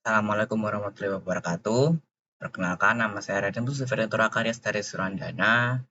Assalamualaikum warahmatullahi wabarakatuh. Perkenalkan, nama saya Raden Sufianto Karyas dari Surandana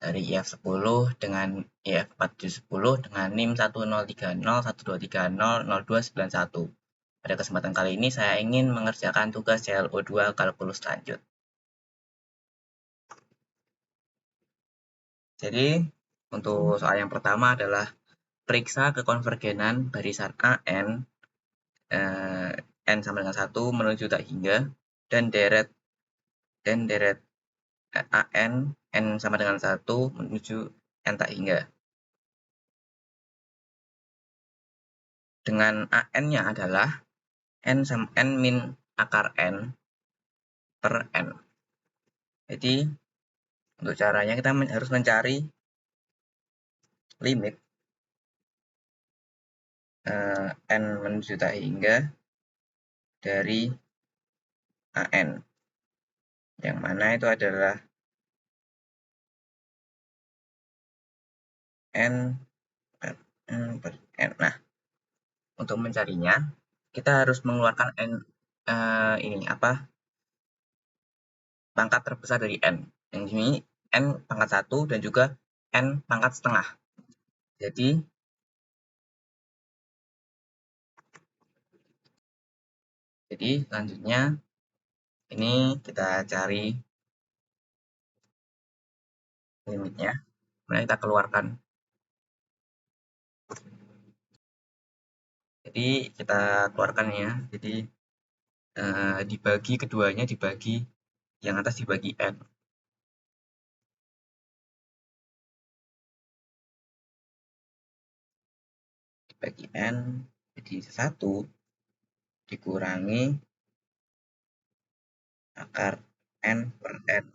dari IF10 dengan IF4710 dengan NIM 103012300291. Pada kesempatan kali ini saya ingin mengerjakan tugas CLO2 kalkulus lanjut. Jadi, untuk soal yang pertama adalah periksa kekonvergenan barisan AN N sama dengan 1 menuju tak hingga dan deret AN N sama dengan 1 menuju N tak hingga. Dengan AN-nya adalah N min akar N per N. Jadi, untuk caranya kita harus mencari limit N menuju tak hingga dari AN. Yang mana itu adalah N per N. Nah, untuk mencarinya, kita harus mengeluarkan pangkat terbesar dari N. Yang ini N pangkat 1 dan juga N pangkat setengah. Jadi, selanjutnya ini kita cari limitnya. Kemudian kita keluarkan. Jadi, kita keluarkan ya. Jadi, dibagi keduanya, dibagi yang atas dibagi N. Dibagi N, jadi 1 dikurangi akar N per N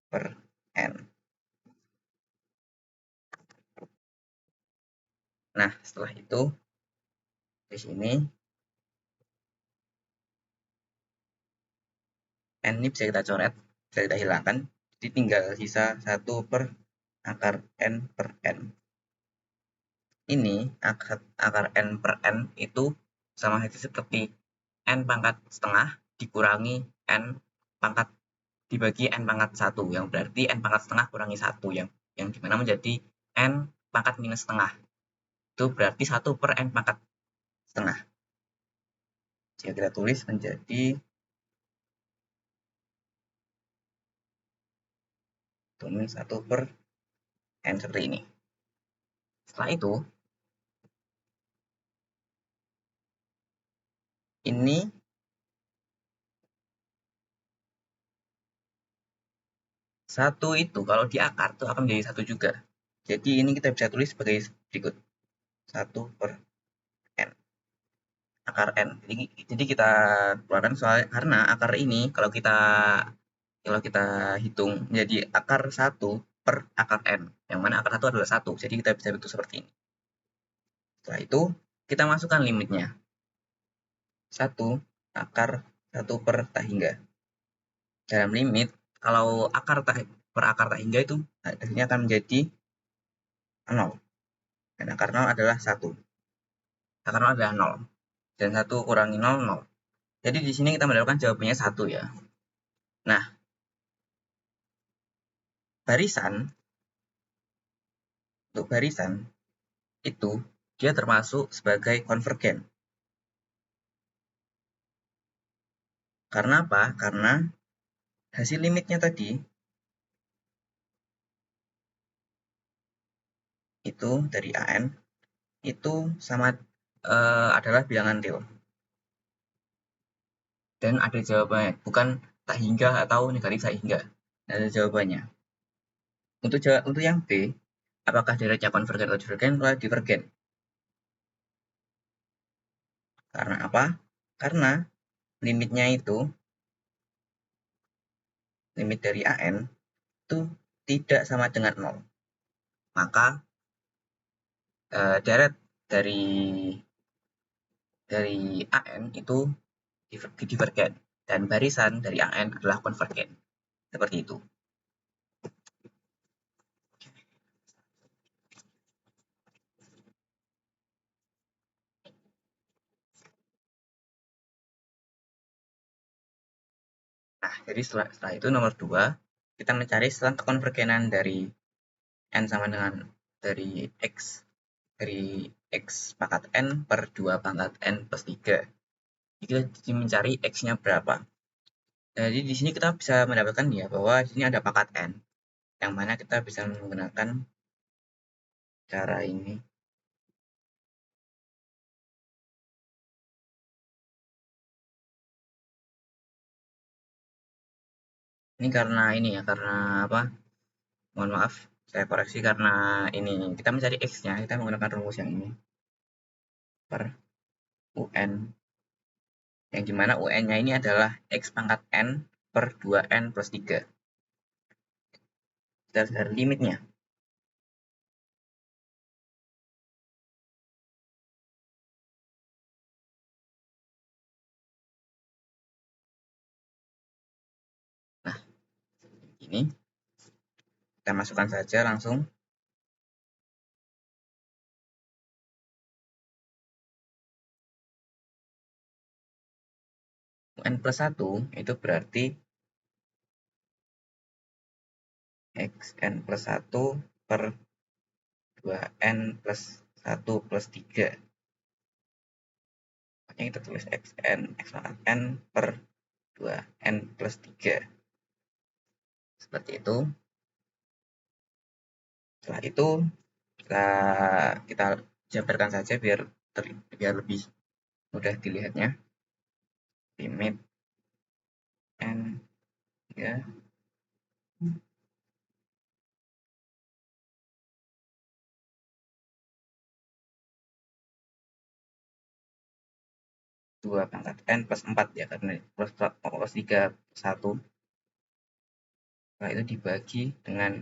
per N. Nah, setelah itu di sini N ini bisa kita coret, bisa kita hilangkan. Jadi tinggal sisa 1 per akar N per N. Ini akar N per N itu sama saja seperti N pangkat setengah dikurangi N pangkat dibagi N pangkat 1, yang berarti N pangkat setengah kurangi 1, yang dimana menjadi N pangkat minus setengah. Itu berarti 1 per N pangkat setengah. Jika kita tulis menjadi tulis 1 per N seperti ini. Setelah itu, ini satu itu kalau di akar itu akan menjadi 1 juga. Jadi ini kita bisa tulis sebagai berikut. 1 per N. Akar N. Jadi kita keluarkan karena akar ini kalau kita hitung menjadi akar 1 per akar N. Yang mana akar 1 adalah 1. Jadi kita bisa bentuk seperti ini. Setelah itu, kita masukkan limitnya. 1 akar 1 per tak hingga. Dalam limit, kalau per akar tak hingga itu hasilnya akan menjadi 0. Dan akar 0 adalah 1. Akar 0 adalah 0. Dan 1 kurangi 0, 0. Jadi di sini kita mendapatkan jawabannya 1 ya. Nah, untuk barisan itu dia termasuk sebagai konvergen. Karena apa? Karena hasil limitnya tadi itu dari AN itu sama adalah bilangan real. Dan ada jawabannya, bukan tak hingga atau negatif tak hingga. Ada jawabannya. Untuk yang B, apakah deretnya konvergen atau divergen? Kalau divergen. Karena apa? Karena limitnya itu, limit dari AN itu tidak sama dengan 0. Maka deret dari AN itu divergen. Dan barisan dari AN adalah konvergen. Seperti itu. Jadi setelah itu nomor 2, kita mencari selang kekonvergenan dari n sama dengan dari x pangkat n per 2 pangkat n plus 3. Jadi kita mencari x-nya berapa. Jadi di sini kita bisa mendapatkan ya bahwa di sini ada pangkat n, yang mana kita bisa menggunakan cara ini. Ini karena ini ya, karena apa? Mohon maaf, saya koreksi karena ini kita mencari x-nya, kita menggunakan rumus yang ini per un, yang dimana un-nya ini adalah x pangkat n per 2n plus 3. Kita harus cari limitnya. Nah, ini kita masukkan saja langsung. Un plus 1 itu berarti xn plus 1 per 2n plus 1 plus 3. Makanya kita tulis xn, x pangkat n per 2n plus 3. Seperti itu. Setelah itu kita jabarkan saja biar lebih mudah dilihatnya. Limit n ya 2 pangkat n plus 4 ya, karena plus 3 plus 1. Setelah itu dibagi dengan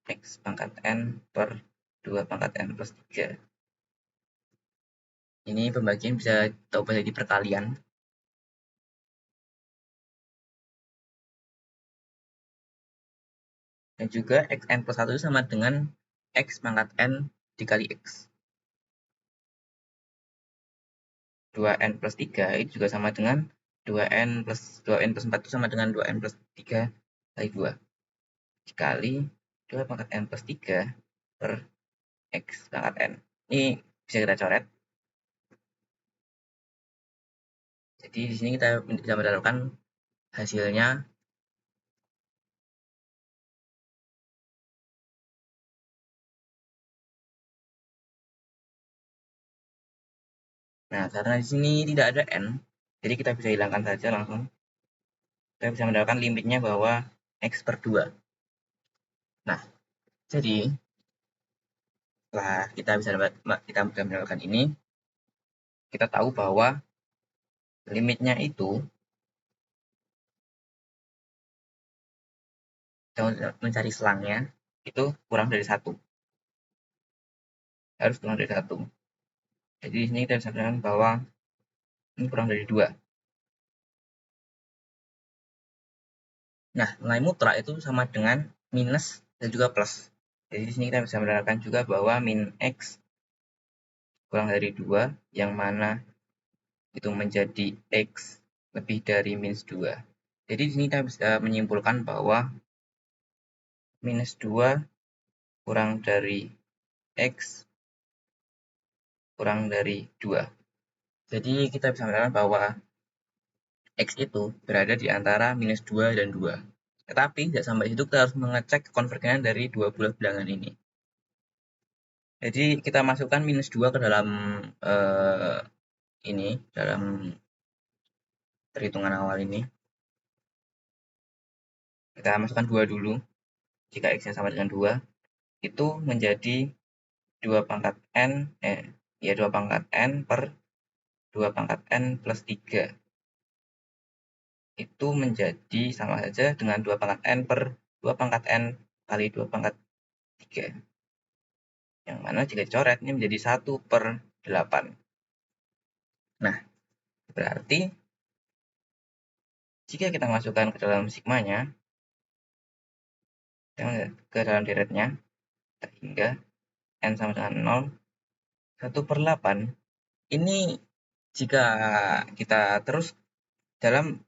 x pangkat n per 2 pangkat n plus 3. Ini pembagian bisa diubah jadi perkalian. Dan juga xn plus 1 sama dengan x pangkat n dikali x. 2n plus 3 itu juga sama dengan 2n plus 4 itu sama dengan 2n plus 3 kali 2. Dikali 2 pangkat n plus 3 per x pangkat n. Ini bisa kita coret. Jadi di sini kita bisa mendapatkan hasilnya nah, karena di sini tidak ada n, jadi kita bisa hilangkan saja langsung. Kita bisa mendapatkan limitnya bahwa x per 2. Nah, jadi setelah kita bisa mendapatkan ini, kita tahu bahwa limitnya itu kita mencari selangnya itu kurang dari 1. Harus kurang dari 1. Jadi di sini kita bisa mengatakan bahwa ini kurang dari 2. Nah, nilai mutlak itu sama dengan minus dan juga plus. Jadi di sini kita bisa mendapatkan juga bahwa min x kurang dari 2, yang mana itu menjadi x lebih dari minus 2. Jadi di sini kita bisa menyimpulkan bahwa minus 2 kurang dari x kurang dari 2. Jadi kita bisa mengatakan bahwa x itu berada di antara minus 2 dan 2. Tetapi tidak sampai situ, kita harus mengecek konvergensi dari dua buah bilangan ini. Jadi kita masukkan minus 2 ke dalam dalam perhitungan awal ini. Kita masukkan 2 dulu. Jika x-nya sama dengan 2, itu menjadi 2 pangkat n, 2 pangkat n per 2 pangkat n plus 3. Itu menjadi sama saja dengan 2 pangkat n per 2 pangkat n kali 2 pangkat 3. Yang mana jika dicoret, ini menjadi 1 per 8. Nah, berarti jika kita masukkan ke dalam sigmanya, ke dalam deretnya, hingga n sama dengan 0, 1 per 8. Ini jika kita terus dalam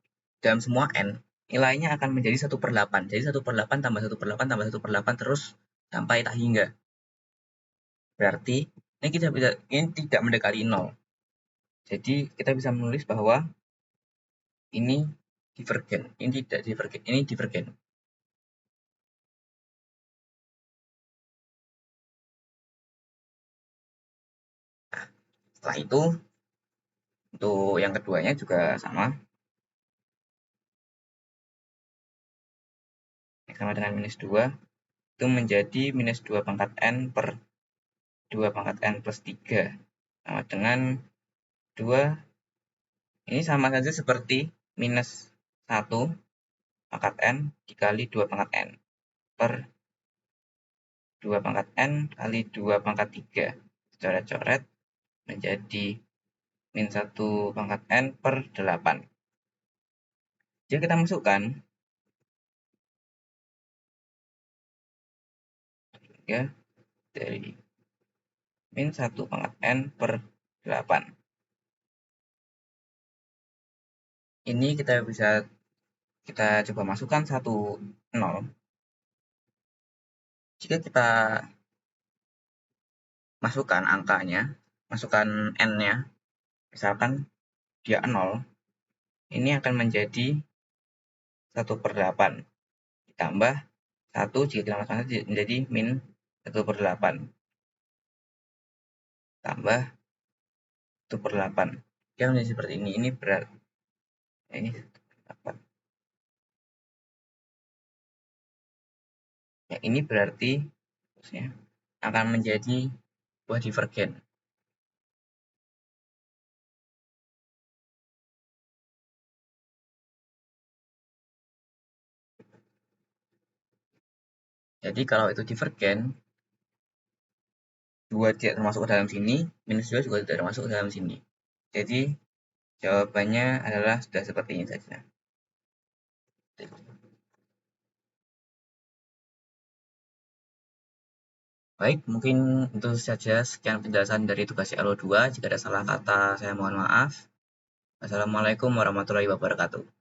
semua n, nilainya akan menjadi 1/8. Jadi 1/8 tambah 1/8 tambah 1/8 terus sampai tak hingga. Berarti ini tidak mendekati 0. Jadi kita bisa menulis bahwa ini divergen, ini tidak divergen, ini divergen. Nah, setelah itu untuk yang keduanya juga sama. Sama dengan minus 2 itu menjadi minus 2 pangkat n per 2 pangkat n plus 3 sama dengan 2. Ini sama saja seperti minus 1 pangkat n dikali 2 pangkat n per 2 pangkat n kali 2 pangkat 3. Coret-coret menjadi min 1 pangkat n per 8. Jadi kita masukkan ya dari min 1 pangkat n per 8. Ini kita coba masukkan 1, 0. Jika kita masukkan angkanya, masukkan n-nya, misalkan dia 0, ini akan menjadi 1/8 ditambah 1 jika kita masukkan menjadi min 1/8 tambah 1/8. Dia menjadi seperti ini. Ini berat. Ini 1/8. Ya, ini berarti akan menjadi buah divergen. Jadi kalau itu divergen, 2 tidak termasuk ke dalam sini, minus 2 juga tidak termasuk ke dalam sini. Jadi jawabannya adalah sudah seperti ini saja. Baik, mungkin itu saja sekian penjelasan dari tugas CLO 2. Jika ada salah kata, saya mohon maaf. Assalamualaikum warahmatullahi wabarakatuh.